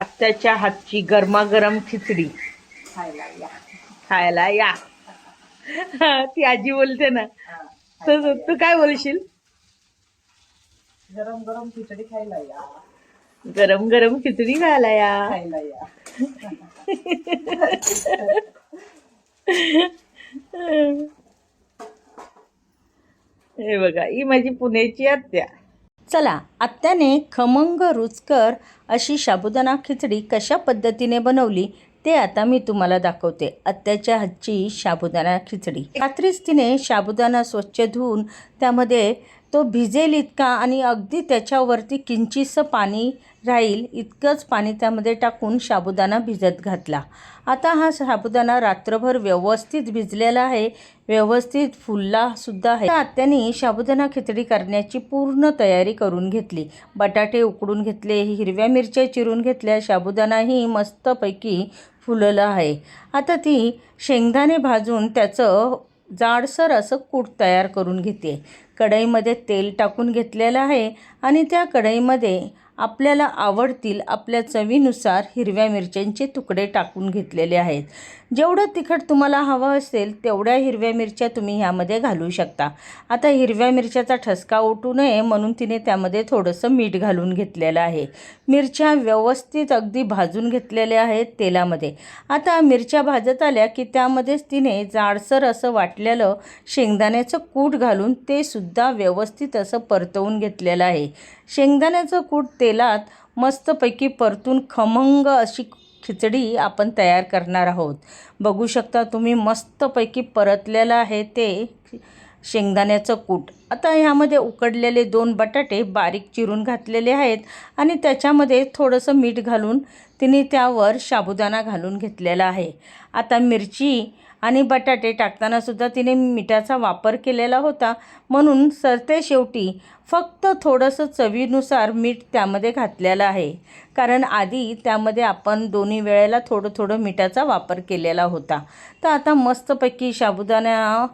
आत्याच्या हातची गरमागरम खिचडी खायला या. खायला या. ती आजी बोलते ना, तर तू काय बोलशील? गरम गरम खिचडी खायला या. गरम गरम खिचडी खायला या. खायला या. हे बघा, ही माझी पुण्याची आत्या. चला, आत्याने खमंग रुचकर अशी साबुदाणा खिचडी कशा पद्धतीने बनवली ते आता मी तुम्हाला दाखवते. आत्याच्या हातची साबुदाणा खिचडी. रात्रीच तिने साबुदाणा स्वच्छ धुवून त्यामध्ये तो भिजेल इतका आणि अगदी त्याच्यावरती किंचितसं पाणी राहील इतकंच पाणी त्यामध्ये टाकून साबुदाणा भिजत घातला. आता हा साबुदाणा रात्रभर व्यवस्थित भिजलेला आहे, व्यवस्थित फुललासुद्धा आहे. आत्याने साबुदाणा खिचडी करण्याची पूर्ण तयारी करून घेतली. बटाटे उकडून घेतले, हिरव्या मिरच्या चिरून घेतल्या, साबुदाणाही मस्तपैकी फुललं आहे. आता ती शेंगदाणे भाजून त्याचं जाडसर असं कूट तयार करून घेते. कढईमध्ये तेल टाकून घेतलेलं आहे आणि त्या कढईमध्ये आपल्याला आवडतील आपल्या चवीनुसार हिरव्या मिरच्यांचे तुकडे टाकून घेतलेले आहेत. जेवढं तिखट तुम्हाला हवं असेल तेवढ्या हिरव्या मिरच्या तुम्ही ह्यामध्ये घालू शकता. आता हिरव्या मिरच्याचा ठसका उठू नये म्हणून तिने त्यामध्ये थोडंसं मीठ घालून घेतलेलं आहे. मिरच्या व्यवस्थित अगदी भाजून घेतलेल्या आहेत तेलामध्ये. आता मिरच्या भाजत आल्या की त्यामध्येच तिने जाडसर असं वाटलेलं शेंगदाण्याचं कूट घालून ते सुद्धा व्यवस्थित असं परतवून घेतलेलं आहे. शेंगदाण्याचं कूट तेलात मस्तपैकी परतून खमंग अशी खिचडी आपण तयार करणार आहोत. बघू शकता तुम्ही, मस्तपैकी परतलेलं आहे ते शेंगदाण्याचं कूट. आता ह्यामध्ये उकडलेले 2 बटाटे बारीक चिरून घातलेले आहेत आणि त्याच्यामध्ये थोडंसं मीठ घालून तिने त्यावर साबुदाणा घालून घेतलेला आहे. आता मिरची आणि बटाटे टाकतानासुद्धा तिने मिठाचा वापर केलेला होता म्हणून सरते शेवटी फक्त थोडंसं चवीनुसार मीठ त्यामध्ये घातलेलं आहे, कारण आधी त्यामध्ये आपण दोन्ही वेळेला थोडं थोडं मिठाचा वापर केलेला होता. तर आता मस्तपैकी साबुदाणा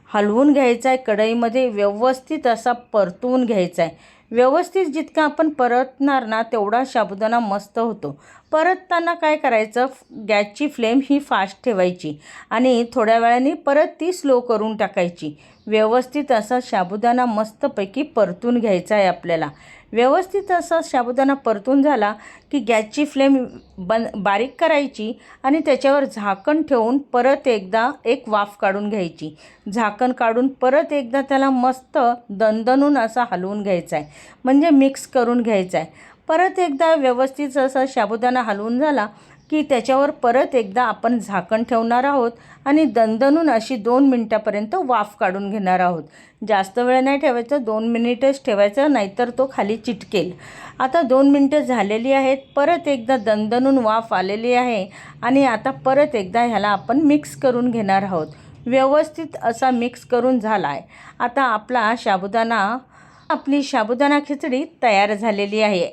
हलवून घ्यायचा आहे, कढईमध्ये व्यवस्थित असा परतवून घ्यायचा आहे. व्यवस्थित जितका आपण परतणार ना तेवढा साबुदाणा मस्त होतो. परतताना काय करायचं, गॅसची फ्लेम ही फास्ट ठेवायची आणि थोड्या वेळाने परत ती स्लो करून टाकायची. व्यवस्थित असा साबुदाणा मस्तपैकी परतून घ्यायचा आहे आपल्याला. व्यवस्थित असा साबुदाणा परतून झाला की गॅसची फ्लेम बारीक करायची आणि त्याच्यावर झाकण ठेवून परत एकदा एक वाफ काढून घ्यायची. झाकण काढून परत एकदा त्याला मस्त दणदणून असा हलवून घ्यायचा आहे, म्हणजे मिक्स करून घ्यायचा आहे. परत एकदा व्यवस्थित असा साबुदाणा हलवून झाला की त्याच्यावर परत एकदा आपण झाकण ठेवणार आहोत आणि दणदणून अशी 2 मिनटापर्यंत वाफ काढून घेणार आहोत. जास्त वेळ नाही ठेवायचं, 2 मिनिटच ठेवायचं, नाहीतर तो खाली चिटकेल. आता 2 मिनटं झालेली आहेत. परत एकदा दणदणून वाफ आलेली आहे आणि आता परत एकदा ह्याला आपण मिक्स करून घेणार आहोत. व्यवस्थित असा मिक्स करून झाला आहे. आता आपली साबुदाणा खिचडी तयार झालेली आहे.